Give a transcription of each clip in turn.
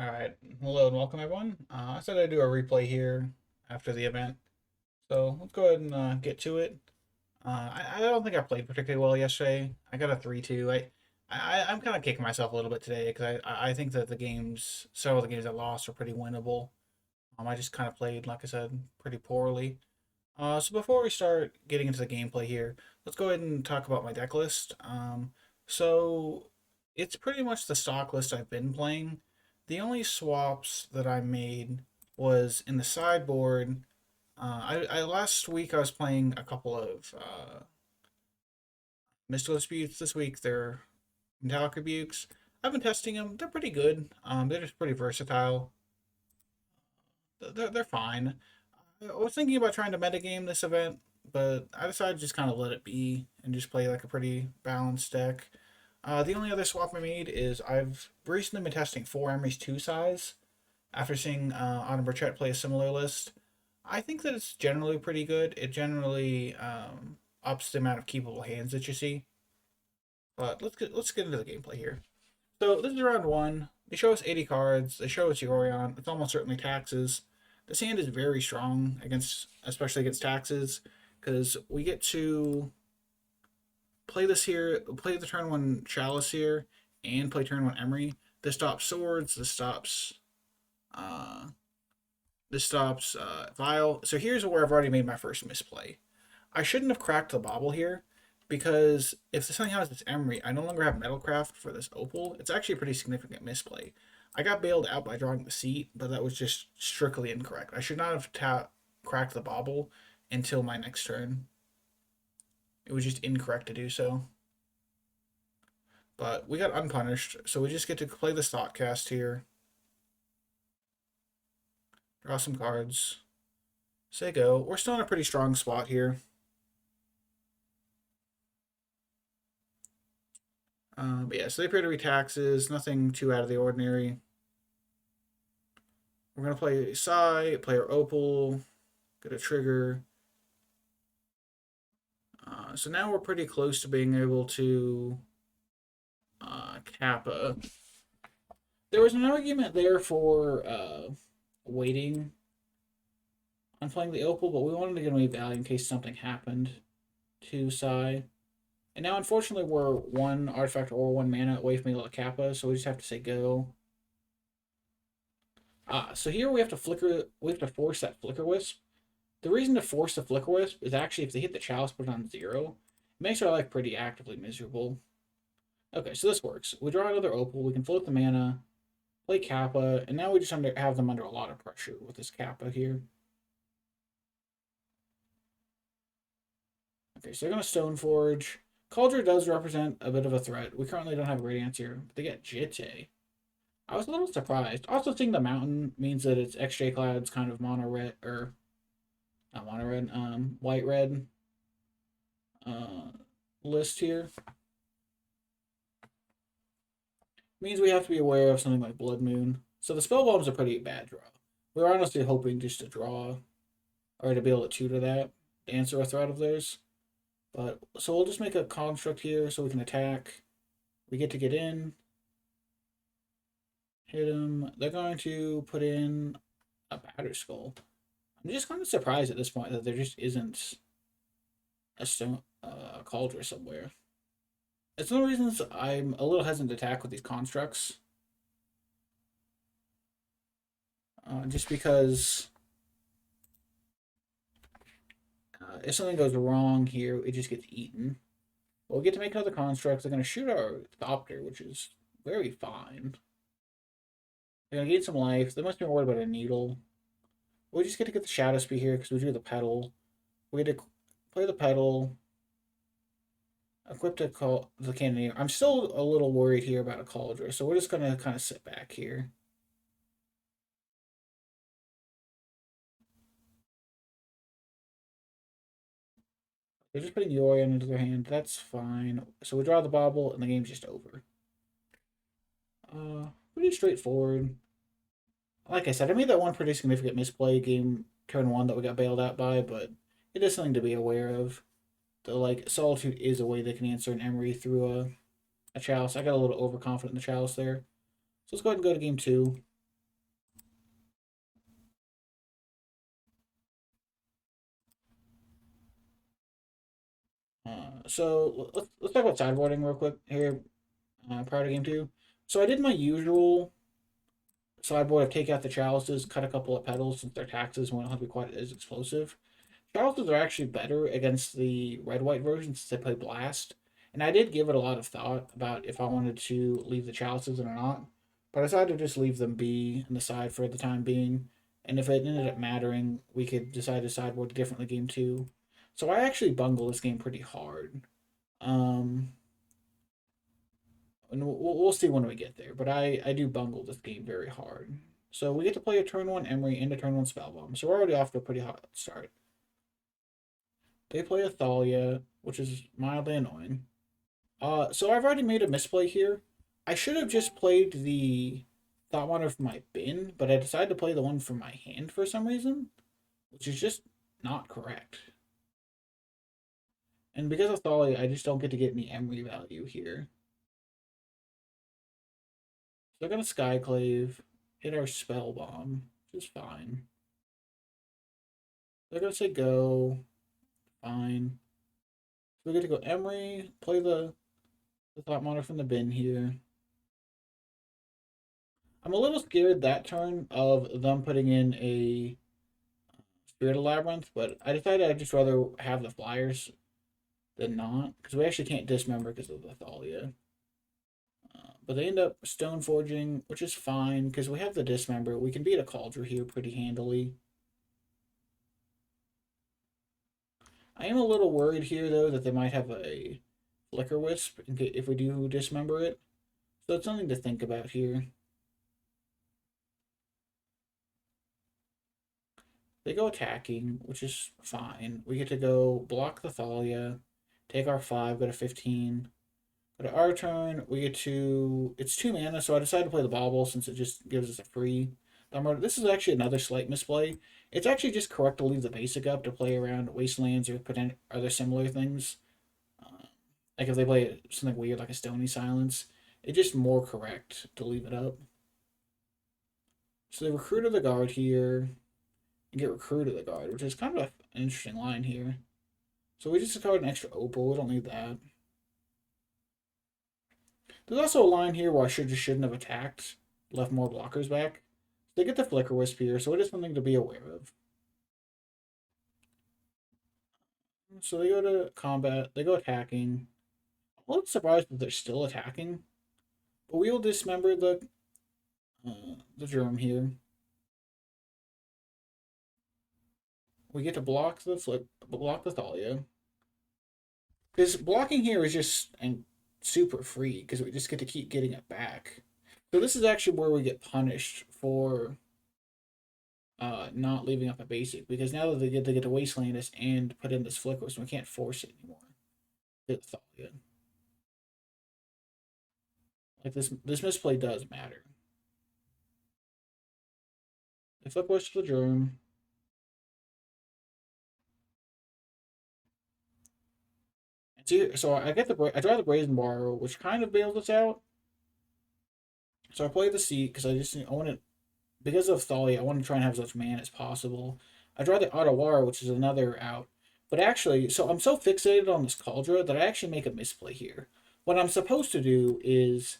Alright, hello and welcome everyone. I said I'd do a replay here after the event, so let's go ahead and get to it. I don't think I played particularly well yesterday. I got a 3-2. I'm kind of kicking myself a little bit today because I think that several of the games I lost are pretty winnable. I just kind of played, like I said, pretty poorly. So before we start getting into the gameplay here, let's go ahead and talk about my deck list. So it's pretty much the stock list I've been playing. The only swaps that I made was in the sideboard. I last week I was playing a couple of mystical disputes. This week they're metallic rebukes. I've been testing them. They're pretty good. They're just pretty versatile. They're fine. I was thinking about trying to metagame this event, but I decided to just kind of let it be and just play like a pretty balanced deck. The only other swap I made is I've recently been testing 4 Emery's 2 size after seeing Autumn Burchett play a similar list. I think that it's generally pretty good. It generally ups the amount of keepable hands that you see. But let's get into the gameplay here. So this is round one. They show us 80 cards. They show us Yorion. It's almost certainly taxes. This hand is very strong especially against taxes, because we get to play this here, play the turn one Chalice here, and play turn one Emery. This stops swords. Uh, this stops Vial. So here's where I've already made my first misplay. I shouldn't have cracked the bauble here, because if something has this Emery, I no longer have Metalcraft for this Opal. It's actually a pretty significant misplay. I got bailed out by drawing the seat, but that was just strictly incorrect. I should not have cracked the bauble until my next turn. It was just incorrect to do so. But we got unpunished, so we just get to play the Thoughtcast here. Draw some cards. Say go. We're still in a pretty strong spot here. But yeah, so they appear to be taxes. Nothing too out of the ordinary. We're going to play Psy, play our Opal, get a trigger. So now we're pretty close to being able to Kappa. There was an argument there for waiting on playing the Opal, but we wanted to get away value in case something happened to Psy. And now, unfortunately, we're one artifact or one mana away from being able to Kappa, so we just have to say go. So here we have to force that Flicker Wisp. The reason to force the Flicker Wisp is actually if they hit the Chalice, put it on 0. It makes our life pretty actively miserable. Okay, so this works. We draw another Opal, we can float the mana, play Kappa, and now we just have them under a lot of pressure with this Kappa here. Okay, so they're going to Stoneforge. Cauldron does represent a bit of a threat. We currently don't have a great answer, but they get Jitte. I was a little surprised. Also, seeing the mountain means that it's XJ Cloud's kind of mono red, or not mono red, white red list here. Means we have to be aware of something like Blood Moon. So the spell bomb's a pretty bad draw. We were honestly hoping just to draw, or to be able to tutor that, to answer a threat of theirs. But so we'll just make a construct here so we can attack. We get to get in. Hit them. They're going to put in a Batter Skull. I'm just kind of surprised at this point that there just isn't a stone cauldron somewhere. It's one of the reasons I'm a little hesitant to attack with these constructs. Just because if something goes wrong here, it just gets eaten. But we get to make another construct. They're going to shoot our Thopter, which is very fine. They're going to gain some life. They must be worried about a needle. We just get to get the Shadow Spear here because we drew the Petal. We get to play the Petal. Equip the Cannoneer. I'm still a little worried here about a Cauldron, so we're just going to kind of sit back here. They're just putting Yorion into their hand. That's fine. So we draw the Bauble, and the game's just over. Pretty straightforward. Like I said, I made that one pretty significant misplay game turn 1 that we got bailed out by, but it is something to be aware of. The Solitude is a way they can answer an Emery through a Chalice. I got a little overconfident in the Chalice there. So let's go ahead and go to game 2. So let's talk about sideboarding real quick here. Prior to game two, so I did my usual sideboard of take out the chalices, cut a couple of petals since their taxes won't have to be quite as explosive. Chalices are actually better against the red white version since they play blast, and I did give it a lot of thought about if I wanted to leave the chalices in or not, but I decided to just leave them be on the side for the time being. And if it ended up mattering, we could decide to sideboard differently game two. So I actually bungle this game pretty hard. Um, and we'll see when we get there. But I do bungle this game very hard. So we get to play a turn one Emery and a turn one Spellbomb. So we're already off to a pretty hot start. They play a Thalia, which is mildly annoying. So I've already made a misplay here. I should have just played the Thought Monitor from my bin, but I decided to play the one from my hand for some reason, which is just not correct. And because of Thalia, I just don't get to get any Emery value here. So they're gonna Skyclave, hit our Spell Bomb, which is fine. They're gonna say go, fine. So we get to go Emery, play the Thought Monitor from the bin here. I'm a little scared that turn of them putting in a Spirit of Labyrinth, but I decided I'd just rather have the Flyers than not, because we actually can't dismember because of the Thalia. But they end up Stone Forging, which is fine, because we have the dismember. We can beat a Cauldron here pretty handily. I am a little worried here, though, that they might have a Flicker Wisp if we do dismember it. So it's something to think about here. They go attacking, which is fine. We get to go block the Thalia, take our 5, go to 15. Go to our turn, we get to. It's 2 mana, so I decided to play the Bauble since it just gives us a free Thumbroad. This is actually another slight misplay. It's actually just correct to leave the basic up to play around Wastelands or other similar things. Like if they play something weird like a Stony Silence, it's just more correct to leave it up. So they recruit the guard here and get recruited the guard, which is kind of an interesting line here. So we just discard an extra opal. We don't need that. There's also a line here where I shouldn't have attacked, left more blockers back. They get the Flicker Wisp here, so it is something to be aware of. So they go to combat, they go attacking. I'm a little surprised that they're still attacking, but we will dismember the germ here. We get to block the Thalia. Because blocking here is just super free because we just get to keep getting it back. So this is actually where we get punished for not leaving up a basic because now that they get to wasteland us and put in this flicker, so we can't force it anymore. Get the Thalia. Like this misplay does matter. They flip west to the germ. So I draw the brazen borrow, which kind of bails us out. So I play the seat because I want to because of Thalia, I want to try and have as much mana as possible. I draw the Ottawara, which is another out. But actually, so I'm so fixated on this Cauldron that I actually make a misplay here. What I'm supposed to do is,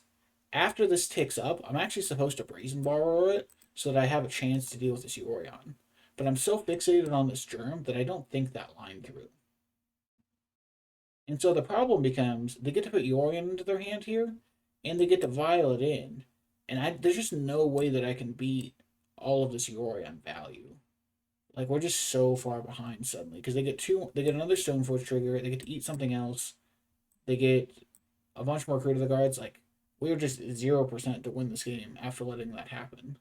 after this ticks up, I'm actually supposed to Brazen Borrow it so that I have a chance to deal with this Yorion. But I'm so fixated on this Germ that I don't think that line through. And so the problem becomes they get to put Yorion into their hand here, and they get to Violet in. And there's just no way that I can beat all of this Yorion value. Like we're just so far behind suddenly because they get another Stoneforge trigger, they get to eat something else, they get a bunch more crew to the guards. Like we were just 0% to win this game after letting that happen.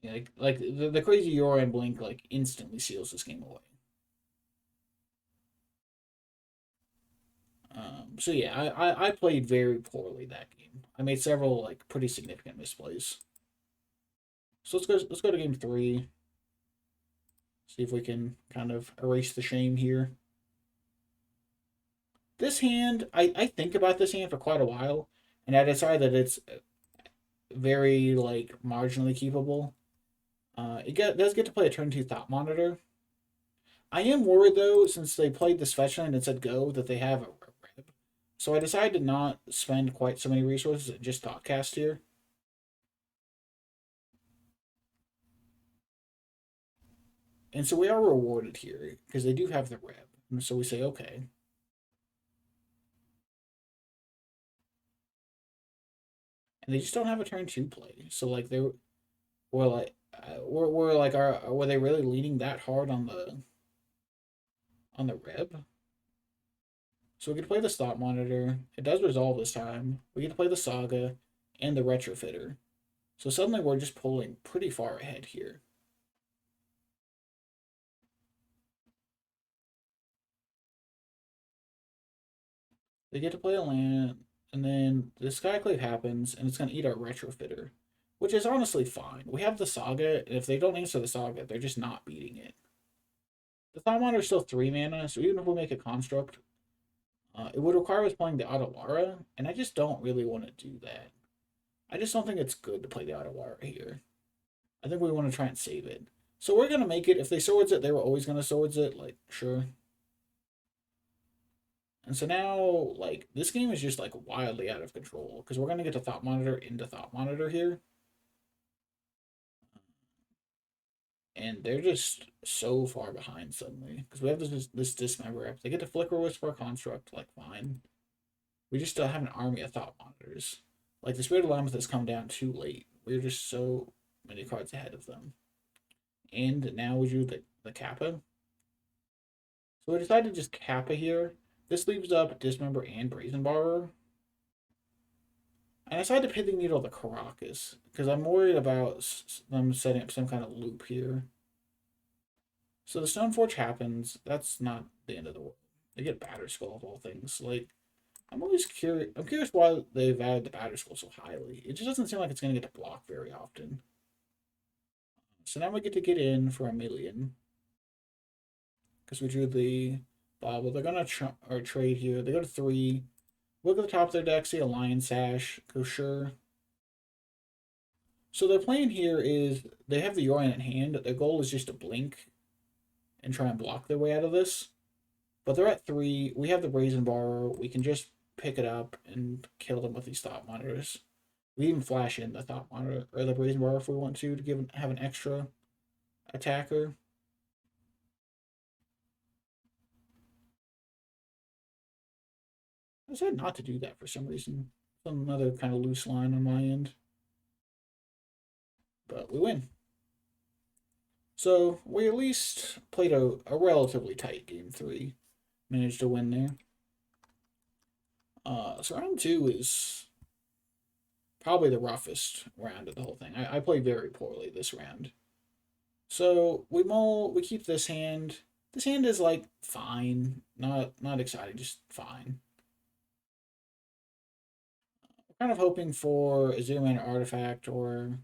Yeah, like the crazy Yorion blink like instantly seals this game away. So yeah, I played very poorly that game. I made several like pretty significant misplays. So let's go to game three. See if we can kind of erase the shame here. This hand, I think about this hand for quite a while, and I decided that it's very like marginally keepable. Does get to play a turn 2 Thought Monitor. I am worried though, since they played this fetch land and said go, that they have a rib. So I decided to not spend quite so many resources and just Thoughtcast here. And so we are rewarded here because they do have the rib. And so we say, okay. And they just don't have a turn 2 play. So like were like were they really leaning that hard on the rib? So we get to play the Thought Monitor. It does resolve this time. We get to play the Saga and the Retrofitter. So suddenly we're just pulling pretty far ahead here. They get to play a land, and then the Skyclave happens, and it's going to eat our Retrofitter, which is honestly fine. We have the Saga, and if they don't answer the Saga, they're just not beating it. The Thought Monitor is still 3 mana, so even if we make a construct, it would require us playing the Otawara, and I just don't really want to do that. I just don't think it's good to play the Otawara here. I think we want to try and save it. So we're going to make it. If they swords it, they were always going to swords it. Like, sure. And so now, like, this game is just, like, wildly out of control. Because we're going to get to Thought Monitor into Thought Monitor here. And they're just so far behind suddenly. Because we have this Dismember up. They get to Flicker Whisper Construct, like, fine. We just still have an army of Thought Monitors. Like, the Spirit of Lambeth has come down too late. We're just so many cards ahead of them. And now we do the Kappa. So we decided to just Kappa here. This leaves up Dismember and Brazen Borrower. And I decided to Pithing Needle the Caracas, because I'm worried about them setting up some kind of loop here. So the Stoneforge happens. That's not the end of the world. They get Batterskull of all things. Like, I'm always curious. I'm curious why they've added the Batterskull so highly. It just doesn't seem like it's going to get to block very often. So now we get in for a million. Because we drew the Bobble. They're going to trade here. They go to 3. Look at the top of their deck, see a Lion Sash. Go sure. So their plan here is they have the Yorion in hand. Their goal is just to blink and try and block their way out of this. But they're at 3. We have the Brazen Borrower. We can just pick it up and kill them with these Thought Monitors. We even flash in the Thought Monitor or the Brazen Borrower if we want to have an extra attacker. I decided not to do that for some reason. Some other kind of loose line on my end. But we win. So we at least played a relatively tight game 3. Managed to win there. So round 2 is probably the roughest round of the whole thing. I played very poorly this round. So we keep this hand. This hand is like fine, not exciting, just fine. We're kind of hoping for a 0-mana artifact or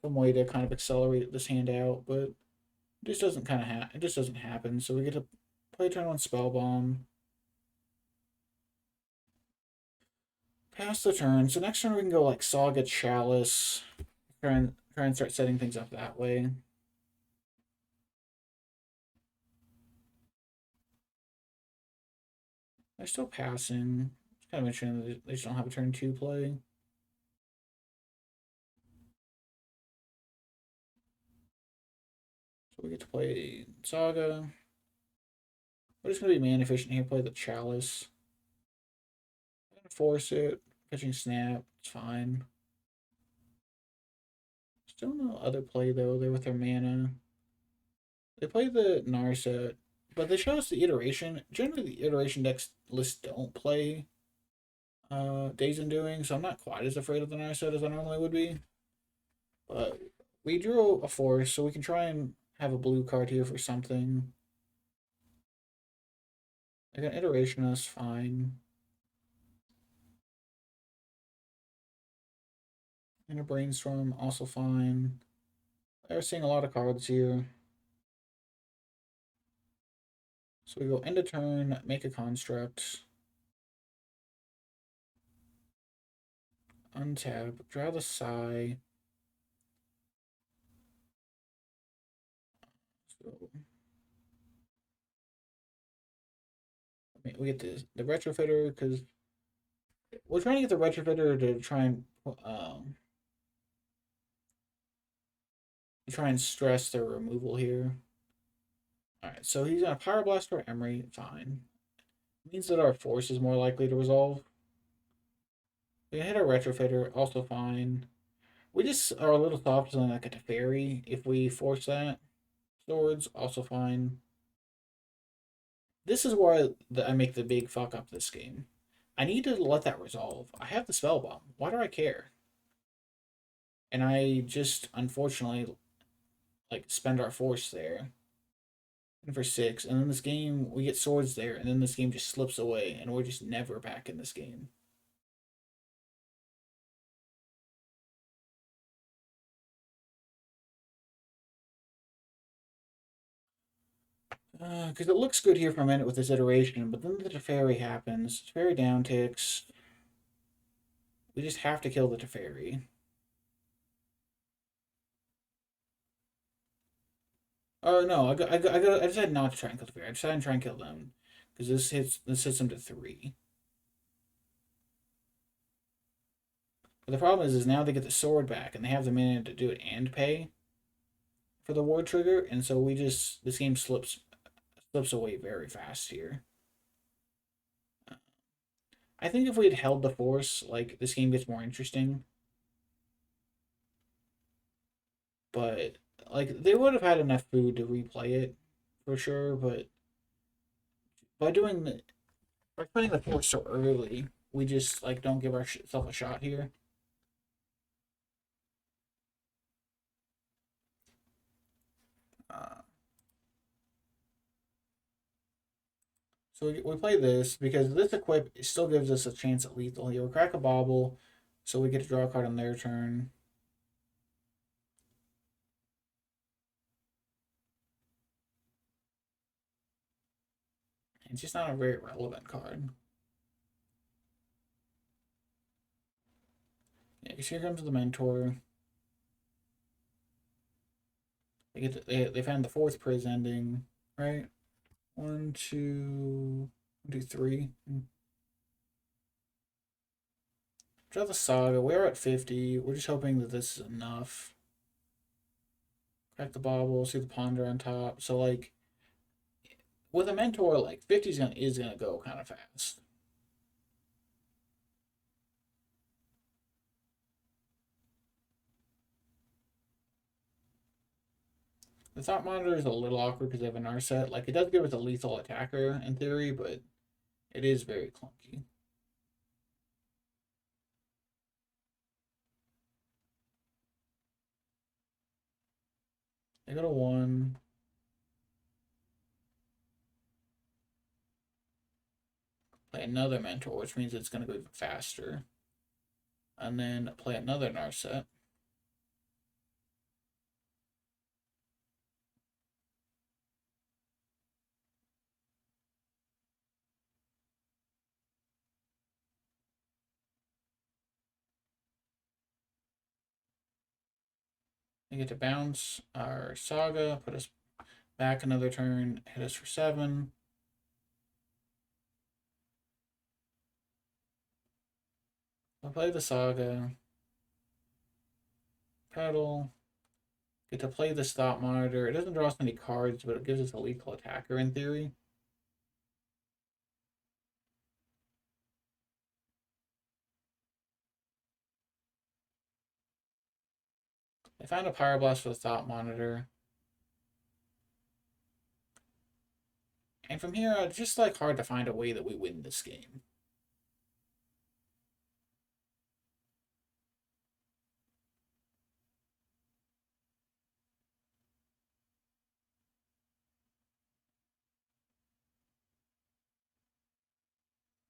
some way to kind of accelerate this hand out, but it just doesn't it just doesn't happen. So we get to play turn 1 Spellbomb. Pass the turn. So next turn we can go like Saga Chalice. Try and start setting things up that way. They're still passing. It's kind of interesting that they just don't have a turn 2 play. So we get to play Saga. We're just going to be man efficient here. Play the Chalice. I'm going to force it. Pitching Snap. It's fine. Still no other play though. They're with their mana. They play the Narset, but they show us the iteration. Generally, the iteration decks lists don't play Days Undoing, so I'm not quite as afraid of the Narset as I normally would be. But we drew a force, so we can try and have a blue card here for something. Like an iteration is fine. And a brainstorm also fine. They're seeing a lot of cards here. So we go end of turn, make a construct. Untap, draw the Sigh. We get the retrofitter because we're trying to get the retrofitter to try and stress their removal here. All right, so he's gonna Power Blast our Emery. Fine. Means that our force is more likely to resolve. We can hit our retrofitter. Also fine. We just are a little soft on like a Teferi if we force that. Swords also fine. This is where I make the big fuck up this game. I need to let that resolve. I have the spell bomb. Why do I care? And I just unfortunately like spend our force there. And for 6, and then this game we get swords there, and then this game just slips away, and we're just never back in this game. Because it looks good here for a minute with this iteration, but then the Teferi happens. Teferi down ticks. We just have to kill the Teferi. Oh no, I decided not to try and kill the Teferi. I decided to try and kill them because this hits them to 3. But the problem is now they get the sword back and they have the minute to do it and pay for the ward trigger, and so this game slips away very fast here. I think if we had held the force, like this game gets more interesting. But like they would have had enough food to replay it for sure, but by doing the by putting the force so early, we just like don't give ourselves a shot here. Uh, so we play this because this equip still gives us a chance at lethal. He'll crack a bauble, so we get to draw a card on their turn. It's just not a very relevant card. Yeah, because here comes the mentor. They found the 4th Priz ending, right? 1, 2, 1, 2, 3. Draw the Saga. We're at 50. We're just hoping that this is enough. Crack the bauble. See the Ponder on top. So like, with a mentor, like 50 is gonna go kind of fast. The Thought Monitor is a little awkward because they have an Narset. Like, it does give us a lethal attacker in theory, but it is very clunky. They go to 1. Play another mentor, which means it's gonna go even faster. And then play another Narset. We get to bounce our Saga, put us back another turn, hit us for 7. We'll play the Saga. Pedal. Get to play the Stop Monitor. It doesn't draw us any cards, but it gives us a lethal attacker in theory. I found a Pyroblast for the Stop Monitor. And from here, it's just like hard to find a way that we win this game.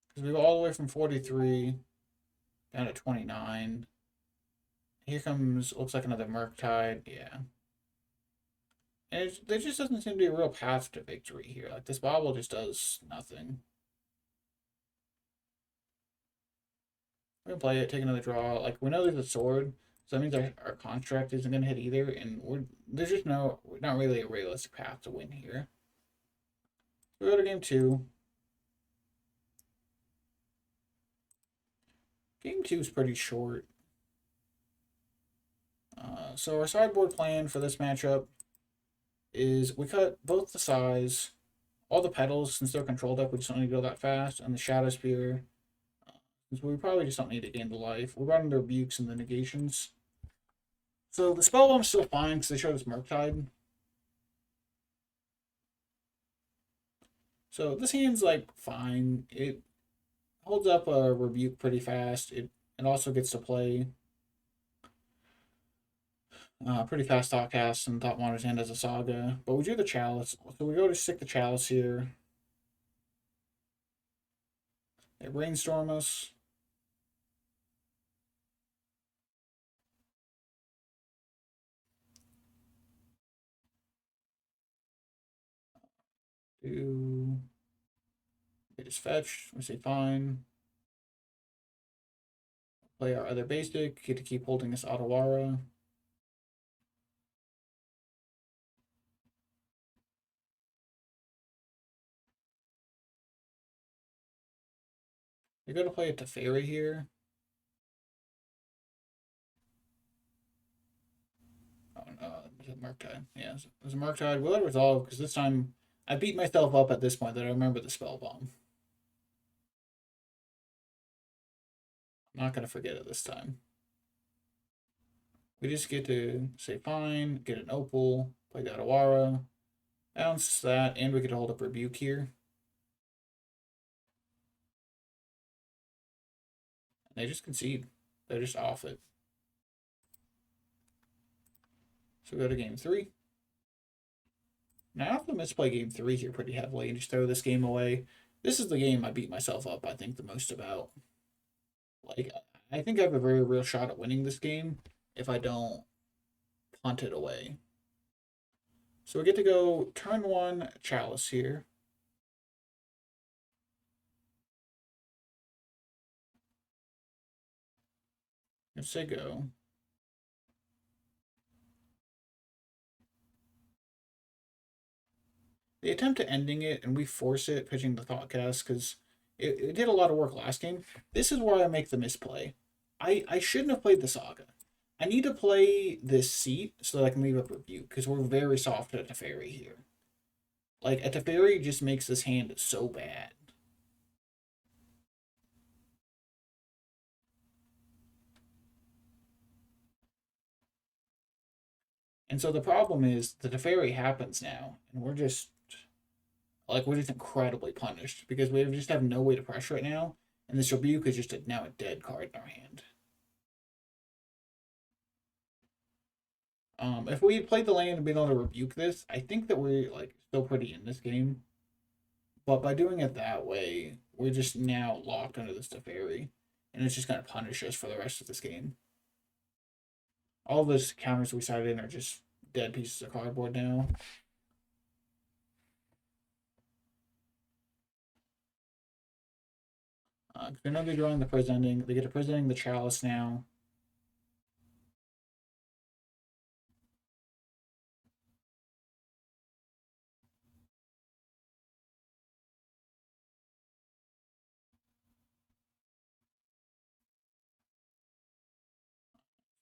Because we go all the way from 43 down to 29. Here comes, looks like another Murktide. Yeah. And there just doesn't seem to be a real path to victory here. Like, this bobble just does nothing. We're gonna play it, take another draw. Like, we know there's a sword, so that means our construct isn't gonna hit either, and there's just not really a realistic path to win here. So we go to game 2. Game 2 is pretty short. So our sideboard plan for this matchup is we cut both the size, all the petals, since they're controlled up, we just don't need to go that fast, and the Shadow Spear, since we probably just don't need to gain the life. We brought in the rebukes and the negations. So the spell bomb's still fine because they showed us Murktide. So this hand's like fine. It holds up a rebuke pretty fast. It also gets to play pretty fast thought cast and thought monitor's hand as a saga. But we do the chalice. So we go to stick the chalice here. They brainstorm us. Do they just fetch? We say fine. Play our other basic. Get to keep holding this Otawara. You're gonna play a Teferi here. Oh no, it's a Murktide. Yeah, it was a Murktide. Will it resolve? Because this time I beat myself up at this point that I remember the spell bomb. I'm not gonna forget it this time. We just get to say fine, get an Opal, play the Otawara, bounce that, and we get to hold up Rebuke here. And they just concede. They're just off it. So we go to game 3. Now I have to misplay game 3 here pretty heavily and just throw this game away. This is the game I beat myself up, I think, the most about. Like, I think I have a very real shot at winning this game if I don't punt it away. So we get to go turn 1 Chalice here. Let's say go. They attempt to ending it, and we force it, pitching the Thoughtcast, because it did a lot of work last game. This is where I make the misplay. I shouldn't have played the Saga. I need to play this seat so that I can leave up Rebuke, because we're very soft at Teferi here. Like, a Teferi just makes this hand so bad. And so the problem is the Teferi happens now, and we're just incredibly punished because we just have no way to pressure it now, and this Rebuke is just now a dead card in our hand. If we had played the land and been able to rebuke this, I think that we're like still pretty in this game. But by doing it that way, we're just now locked under this Teferi, and it's just gonna punish us for the rest of this game. All those counters we sided in are just dead pieces of cardboard now. They're not drawing the presenting. They get a presenting the chalice now.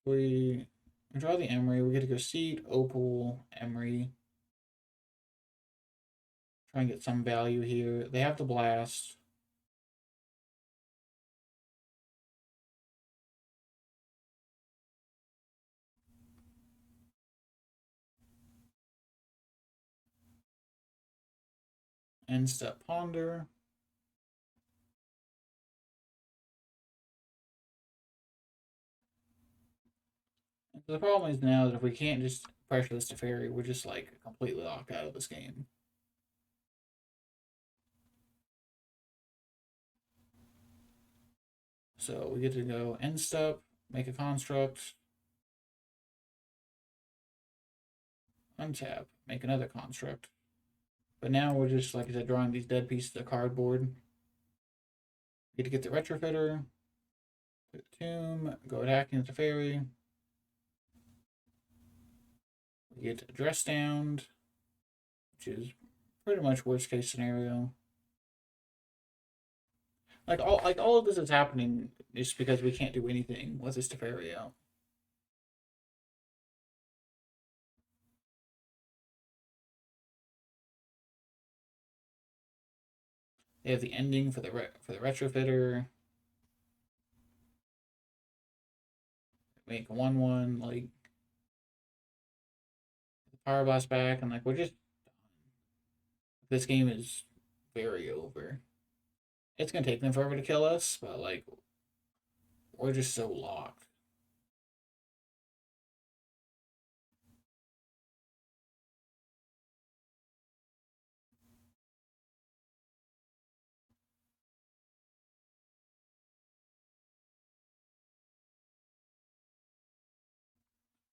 We draw the Emery. We get to go seed, Opal, Emery. Try and get some value here. They have to blast. End step ponder. The problem is now that if we can't just pressure this Teferi, we're just like completely locked out of this game. So we get to go end step, make a construct, untap, make another construct. But now we're just, like I said, drawing these dead pieces of cardboard. We get to get the retrofitter, put the tomb, go attacking the Teferi. We get dress down, which is pretty much worst case scenario. All of this is happening just because we can't do anything with this Teferi out. They have the ending for the retrofitter. Make 1/1 like power blast back, and like we're just this game is very over. It's gonna take them forever to kill us, but like we're just so locked.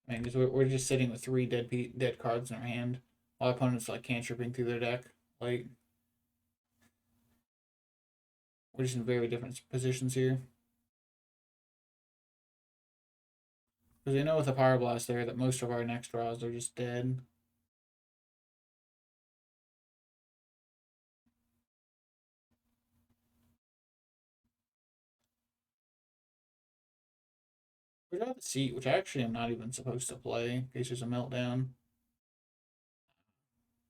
I mean, we're just sitting with three dead cards in our hand, while opponents like cantripping through their deck. Like we're just in very different positions here. Because they know with a Power Blast there that most of our next draws are just dead. We draw the Seat, which actually I'm not even supposed to play in case there's a meltdown.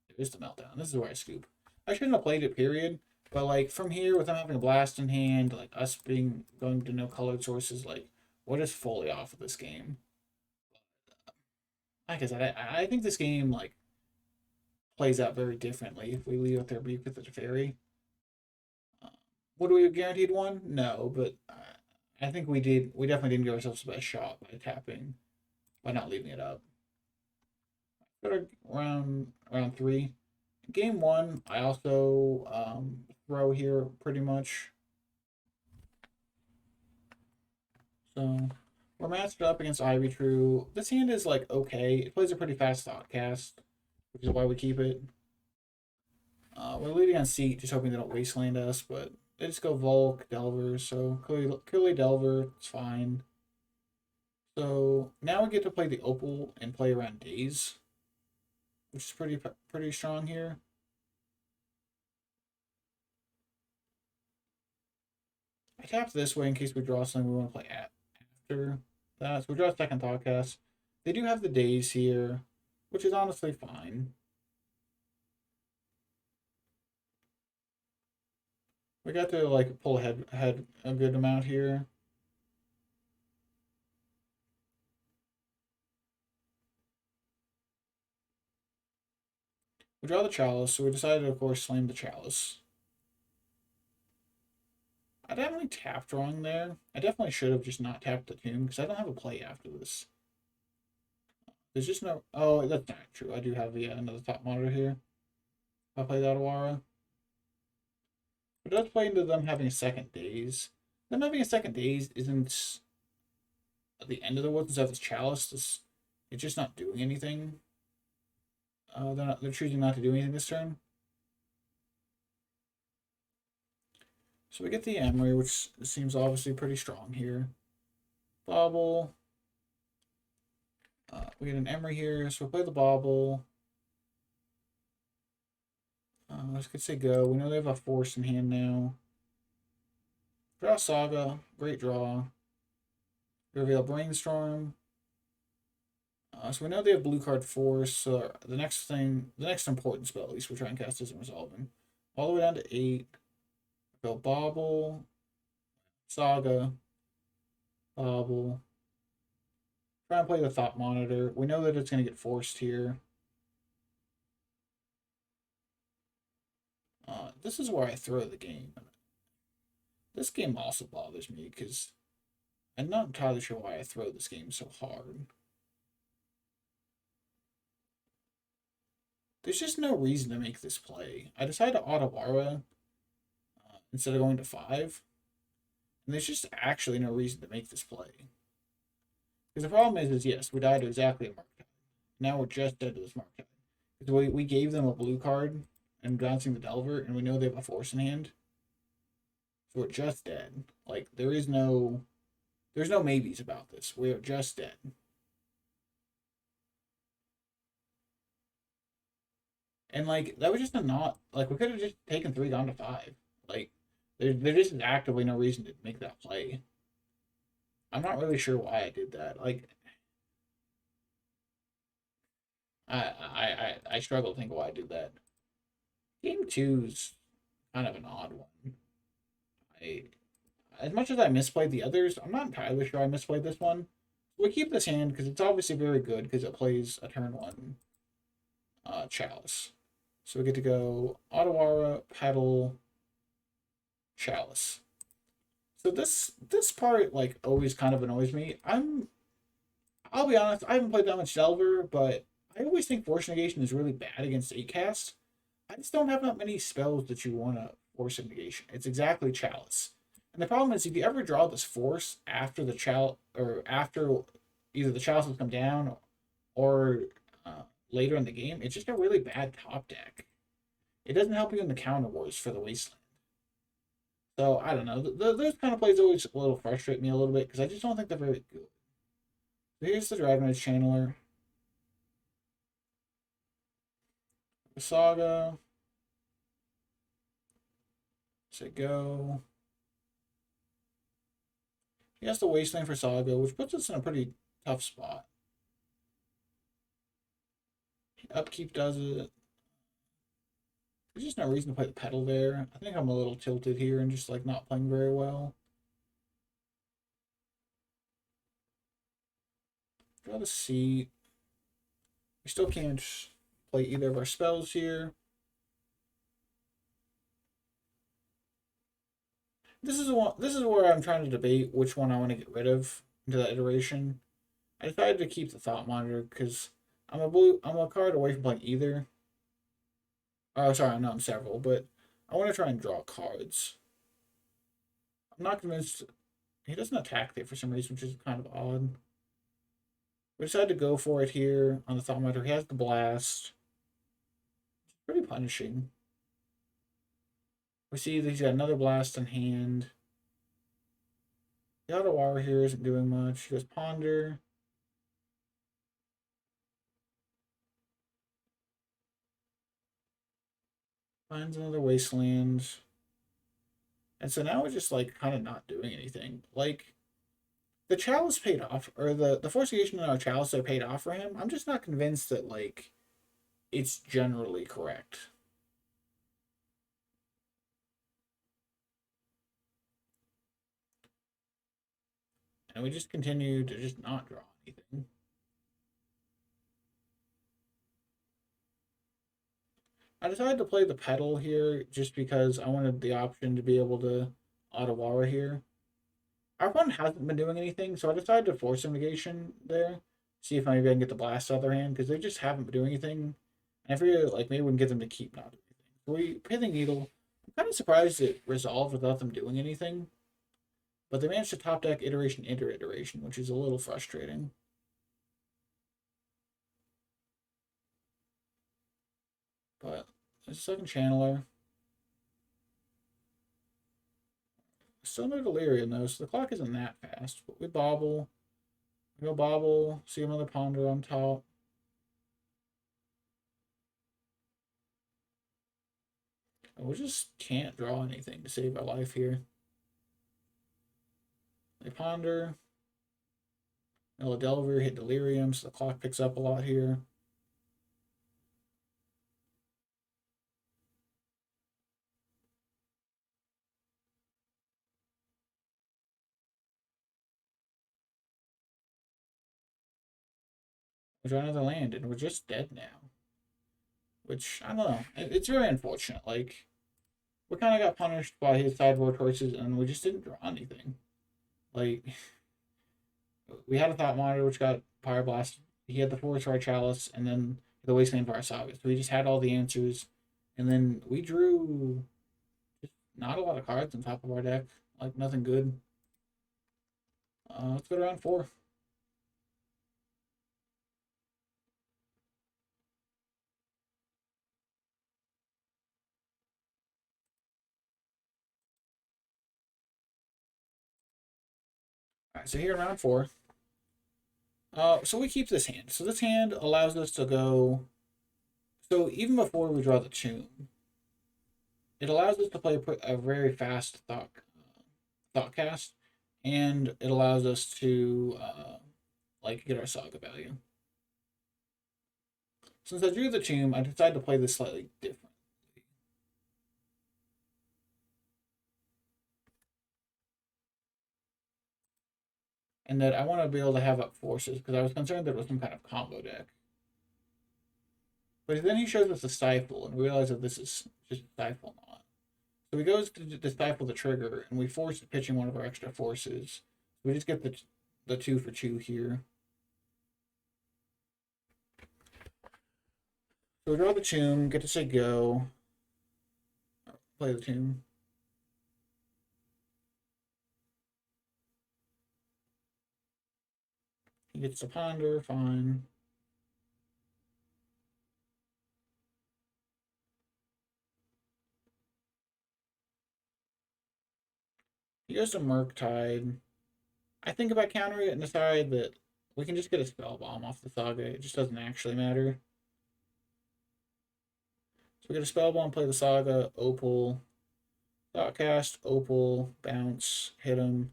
There is the meltdown. This is where I scoop. I shouldn't have played it, period. But like from here, with them having a blast in hand, like us being going to no colored sources, like what is fully off of this game? Like I said, I think this game like plays out very differently if we leave out their beak with the Teferi. Uh, would we have guaranteed one? No, but I think we did. We definitely didn't give ourselves the best shot by tapping by not leaving it up. But round three, game one, I also throw here pretty much. So we're matched up against Ivy True. This hand is like okay. It plays a pretty fast Thoughtcast, which is why we keep it. We're leading on Seat, just hoping they don't wasteland us, but they just go Volk, Delver, so clearly Delver, it's fine. So now we get to play the Opal and play around Days, which is pretty strong here. I tap this way in case we draw something we want to play after that. So we draw a second Thoughtcast. They do have the Days here, which is honestly fine. We got to like pull ahead a good amount here. We draw the Chalice, so we decided to, of course, slam the Chalice. I definitely tapped wrong there. I definitely should have just not tapped the tomb because I don't have a play after this. There's just no. Oh, that's not true. I do have another top monitor here. If I play that Awara. But it does play into them having a second Daze. Them having a second Daze isn't at the end of the world because of this Chalice. It's just not doing anything. They're choosing not to do anything this turn. So we get the Emery, which seems obviously pretty strong here. Bobble. We get an Emery here, so we'll play the Bobble. Let's say go. We know they have a Force in hand now. Draw Saga, great draw. Reveal Brainstorm. So we know they have blue card Force. So the next important spell, at least we're trying to cast, isn't resolving. All the way down to 8. Go Bobble, Saga, Bobble. Try and play the Thought Monitor. We know that it's going to get forced here. This is where I throw the game. This game also bothers me because I'm not entirely sure why I throw this game so hard. There's just no reason to make this play. I decided to Otawara instead of going to 5. And there's just actually no reason to make this play. Because the problem is yes, we died to exactly a Mark Tide. Now we're just dead to this Mark Tide. Because we gave them a blue card and bouncing the Delver, and we know they have a Force in hand. So we're just dead. Like, there's no maybes about this. We're just dead. And like that was just a not like we could have just taken 3 gone to 5. Like There isn't actively no reason to make that play. I'm not really sure why I did that. Like, I struggle to think why I did that. Game two's kind of an odd one. I As much as I misplayed the others, I'm not entirely sure I misplayed this one. We keep this hand because it's obviously very good because it plays a turn one Chalice. So we get to go Otawara, Petal, Chalice. So this part like always kind of annoys me. I'll be honest, I haven't played that much Delver, but I always think Force Negation is really bad against 8-cast. I just don't have that many spells that you want to Force Negation. It's exactly Chalice. And the problem is if you ever draw this Force after the Chalice, or after either the Chalice has come down or later in the game, it's just a really bad top deck. It doesn't help you in the counter wars for the Wasteland. So I don't know. Those kind of plays always a little frustrate me a little bit because I just don't think they're very good. So here's the Dragon Age Channeler. The Saga. Say go. He has the Wasteland for Saga, which puts us in a pretty tough spot. Upkeep does it. There's just no reason to play the Petal there. I think I'm a little tilted here and just like not playing very well. Draw the Seat. We still can't play either of our spells here. This is where I'm trying to debate which one I want to get rid of into that iteration. I decided to keep the Thought Monitor because I'm a card away from playing either. Oh, sorry, no, I'm several, but I want to try and draw cards. I'm not convinced he doesn't attack there for some reason, which is kind of odd. We decided to go for it here on the Thought Monitor. He has the Blast. It's pretty punishing. We see that he's got another Blast in hand. The Otawara here isn't doing much. He goes Ponder. Finds another Wasteland. And so now we're just like kind of not doing anything. Like the Chalice paid off, or the fortification in our Chalice that paid off for him. I'm just not convinced that like it's generally correct. And we just continue to just not draw anything. I decided to play the Petal here just because I wanted the option to be able to Otawara here. Our opponent hasn't been doing anything, so I decided to force a negation there. See if maybe I can get the Blast out of their hand, because they just haven't been doing anything. And I figured like maybe we can get them to keep not doing anything. So we Pithing Needle. I'm kind of surprised it resolved without them doing anything. But they managed to top deck iteration into iteration, which is a little frustrating. But there's a second channeler. Still no delirium though, so the clock isn't that fast. But we bobble. We go bobble, see another ponder on top. And we just can't draw anything to save our life here. They ponder. Delver hit delirium, so the clock picks up a lot here. We draw another land, and we're just dead now. Which, I don't know. It's very unfortunate. Like, we kind of got punished by his sideboard choices, and we just didn't draw anything. Like, we had a Thought Monitor, which got Pyroblast. He had the Force for our Chalice, and then the Wasteland for our Saga. So we just had all the answers. And then we drew just not a lot of cards on top of our deck. Like, nothing good. Let's go to round 4. Alright, so here in round 4. So we keep this hand. So this hand allows us to go. So even before we draw the tomb, it allows us to play a very fast thought cast, and it allows us to like get our saga value. Since I drew the tomb, I decided to play this slightly different. And that I want to be able to have up forces because I was concerned that it was some kind of combo deck. But then he shows us a stifle, and we realize that this is just a stifle not. So he goes to stifle the trigger, and we force pitching one of our extra forces. So we just get the 2 for 2 here. So we draw the tomb, get to say go. Play the tomb. He gets to ponder, fine. He goes to Murktide. I think about countering it and decide that we can just get a spell bomb off the saga. It just doesn't actually matter. So we get a spell bomb, play the saga, opal, thoughtcast, opal, bounce, hit him.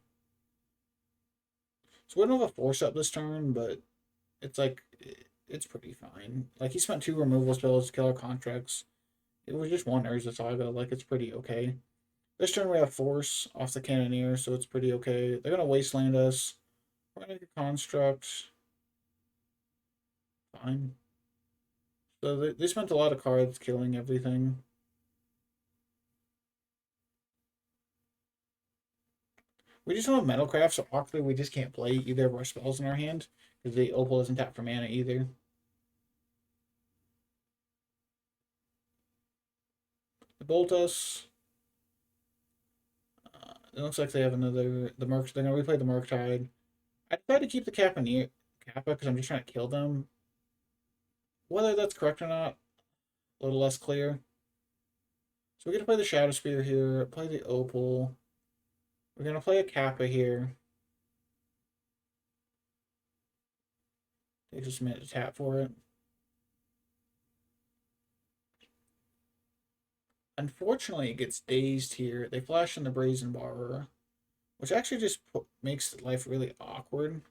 So we don't have a force up this turn, but it's like it's pretty fine. Like he spent 2 removal spells to kill our contracts. It was just 1 Urza Saga. Like it's pretty okay. This turn we have force off the Cannoneer, so it's pretty okay. They're gonna wasteland us. We're gonna make a construct. Fine. So they spent a lot of cards killing everything. We just don't have Metalcraft, so awkwardly we just can't play either of our spells in our hand because the Opal isn't tapped for mana either. They bolt us. It looks like they have the Merc. They're gonna replay the Murktide. I decided to keep the Kappa because I'm just trying to kill them. Whether that's correct or not, a little less clear. So we're gonna play the Shadow Spear here, play the Opal. We're gonna play a Kappa here. Takes us a minute to tap for it. Unfortunately, it gets dazed here. They flash in the Brazen Borrower, which actually just makes life really awkward.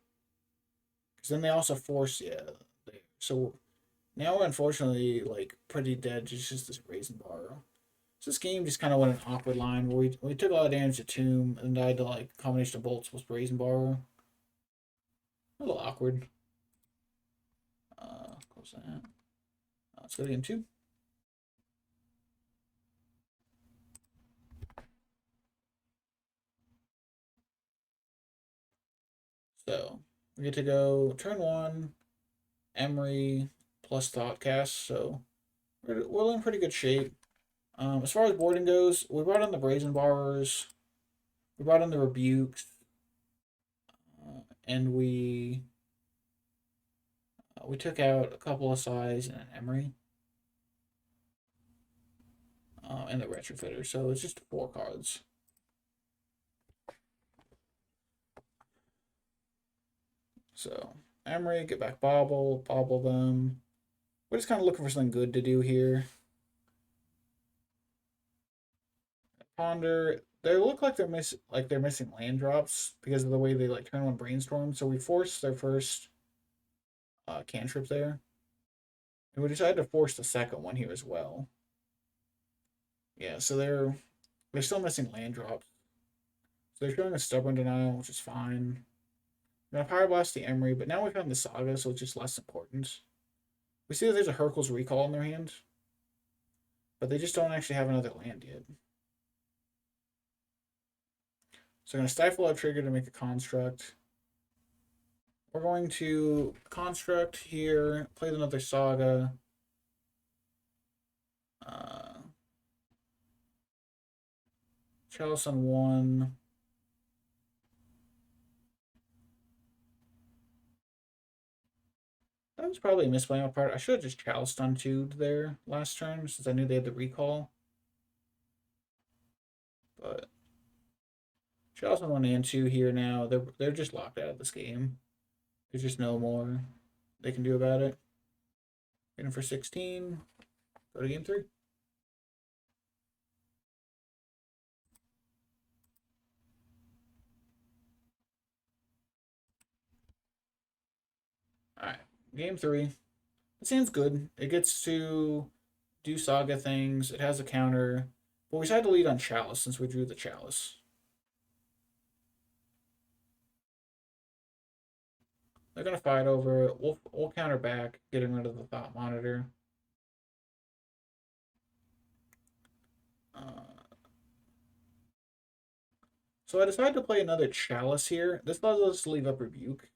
Because then they also force, yeah. So now we're unfortunately like pretty dead. It's just this Brazen Borrower. So this game just kind of went an awkward line where we took a lot of damage to Tomb and died to like combination of bolts with Brazen Borrower. A little awkward. Close that. Let's go to game 2. So we get to go turn 1, Emery plus Thoughtcast. So we're in pretty good shape. As far as boarding goes, we brought in the Brazen Borrowers, we brought in the Rebukes, and we took out a couple of Size and an Emery, and the Retrofitter. So it's just 4 cards. So Emery, get back Bobble, Bobble them. We're just kind of looking for something good to do here. Ponder. They look like they're missing land drops because of the way they like turn on Brainstorm. So we forced their first cantrip there, and we decided to force the second one here as well. Yeah, so they're still missing land drops. So they're showing a stubborn denial, which is fine. We're gonna Power Blast the Emery, but now we found the Saga, so it's just less important. We see that there's a Hercule's Recall in their hand, but they just don't actually have another land yet. So I'm going to stifle our trigger to make a construct. We're going to construct here, play another Saga. Chalice on 1. That was probably a misplay on my part. I should have just Chalice on 2 there last turn since I knew they had the recall. But Chalice on 1 and 2 here now. They're just locked out of this game. There's just no more they can do about it. Getting for 16. Go to game 3. Game 3. It seems good. It gets to do saga things. It has a counter. But we decided to lead on Chalice since we drew the Chalice. They're gonna fight over it. We'll counter back, getting rid of the Thought Monitor. Uh, so I decided to play another Chalice here. This allows us to leave up Rebuke.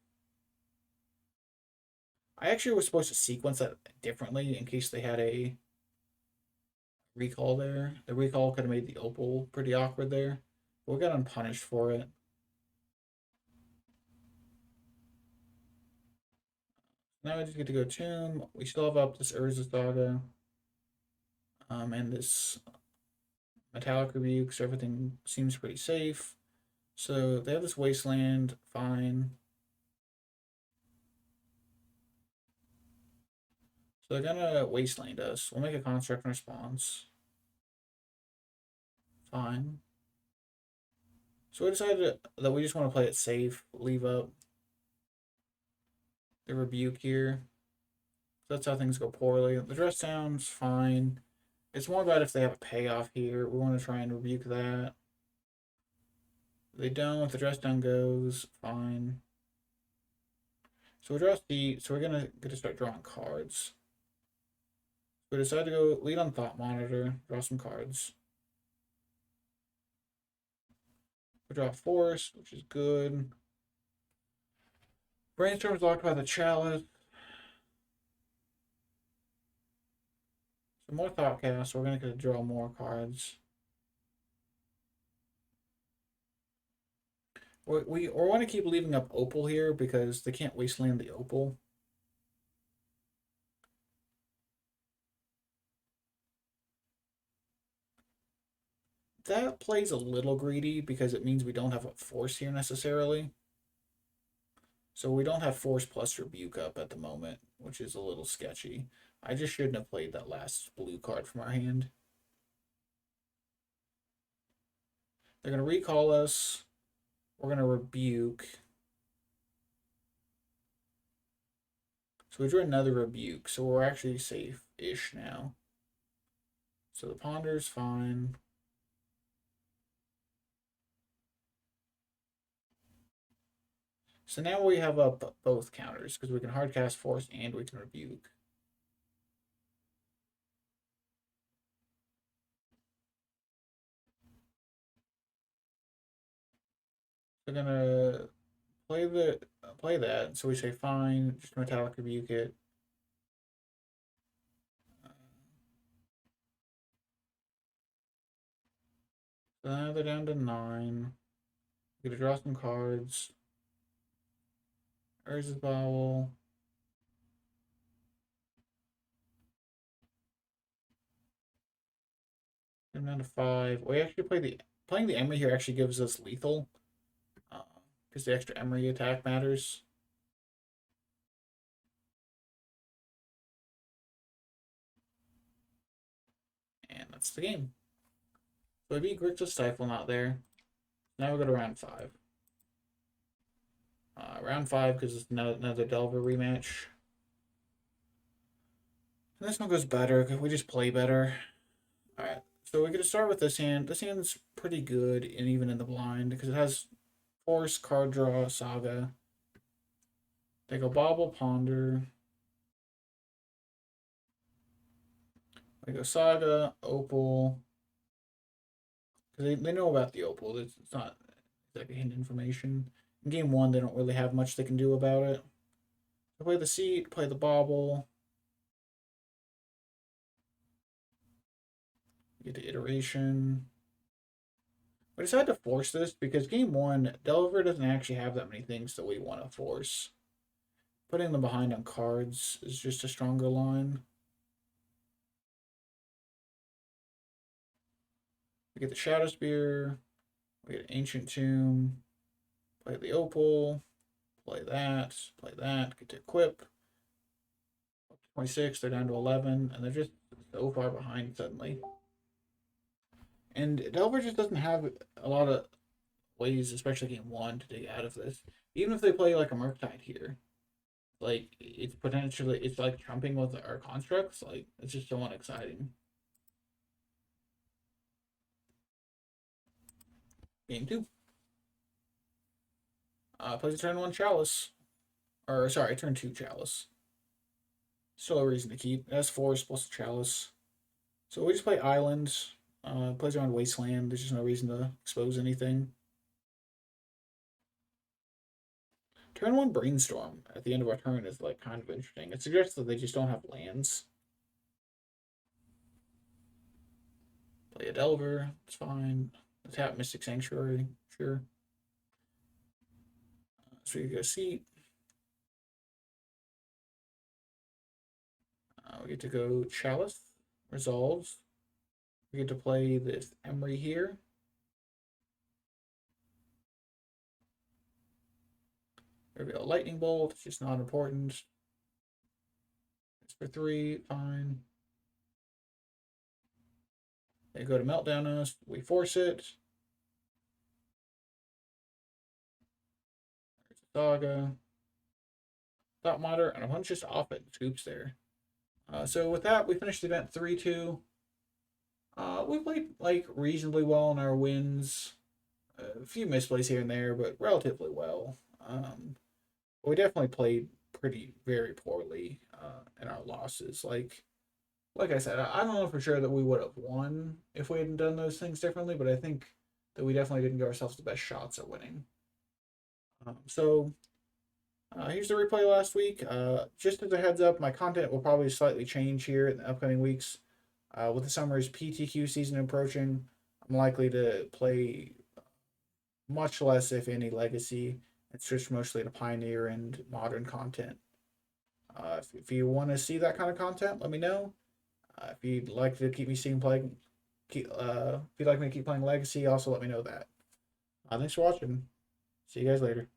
I actually was supposed to sequence that differently in case they had a recall there. The recall could have made the Opal pretty awkward there. But we got unpunished for it. Now we just get to go Tomb. We still have up this Urza Saga. And this Metallic Rebuke, so everything seems pretty safe. So they have this Wasteland, fine. So they're gonna Wasteland us. We'll make a construct in response. Fine. So we decided that we just want to play it safe, leave up the Rebuke here. So that's how things go poorly. The dress down's fine. It's more about if they have a payoff here. We want to try and Rebuke that. They don't. The dress down goes fine. So we draw C. So we're gonna get to start drawing cards. We decide to go lead on Thought Monitor. Draw some cards. We draw Force, which is good. Brainstorm's locked by the Chalice. So more Thoughtcast. So we're gonna get to draw more cards. We want to keep leaving up Opal here because they can't Wasteland the Opal. That plays a little greedy because it means we don't have a Force here necessarily. So we don't have Force plus Rebuke up at the moment, which is a little sketchy. I just shouldn't have played that last blue card from our hand. They're going to recall us. We're going to Rebuke. So we drew another Rebuke, so we're actually safe-ish now. So the Ponder's fine. So now we have up both counters because we can hardcast Force and we can Rebuke. We're gonna play that. So we say fine, just Metallic Rebuke it. So now they're down to 9. We get to draw some cards. Urza's Bowel. Get down to 5. We actually playing the Emery here actually gives us lethal. Because the extra Emery attack matters. And that's the game. So I beat Grixis Stifle not there. Now we go to round 5. Round 5 because it's another Delver rematch. And this one goes better because we just play better. Alright, so we're going to start with this hand. This hand's pretty good, and even in the blind, because it has Force, Card Draw, Saga. They go Bobble, Ponder. They go Saga, Opal. Because they know about the Opal. It's not exactly hidden information. In game 1, they don't really have much they can do about it. They play the Seat, play the Bobble. Get the Iteration. We decided to force this because game 1, Delver doesn't actually have that many things that we want to force. Putting them behind on cards is just a stronger line. We get the Shadow Spear. We get Ancient Tomb. Play the Opal. Play that. Play that. Get to equip. 26. They're down to 11. And they're just so far behind suddenly. And Delver just doesn't have a lot of ways, especially game 1, to dig out of this. Even if they play like a Murktide here. like it's like trumping with our constructs. Like it's just so unexciting. Game two. Plays a turn one chalice. Or sorry, turn two chalice. Still a reason to keep. That's forest plus chalice. So we just play islands. Plays around wasteland. There's just no reason to expose anything. Turn one brainstorm at the end of our turn is like kind of interesting. It suggests that they just don't have lands. Play a Delver, it's fine. Tap Mystic Sanctuary, sure. So you go seat. We get to go Chalice, Resolves. We get to play this Emery here. Reveal Lightning Bolt, it's just not important. It's for 3, fine. They go to Meltdown us, we force it. There's a Saga. Thought Monitor, and a bunch just off it. Scoops there. So with that, we finished the event 3-2. We played like reasonably well in our wins. A few misplays here and there, but relatively well. We definitely played very poorly in our losses. Like I said, I don't know for sure that we would have won if we hadn't done those things differently, but I think that we definitely didn't give ourselves the best shots at winning. Here's the replay last week. Just as a heads up, my content will probably slightly change here in the upcoming weeks. With the summer's PTQ season approaching, I'm likely to play much less, if any, Legacy. It's just mostly the Pioneer and Modern content. If you want to see that kind of content, let me know. If you'd like to keep me seeing playing, if you'd like me to keep playing Legacy, also let me know that. Thanks for watching. See you guys later.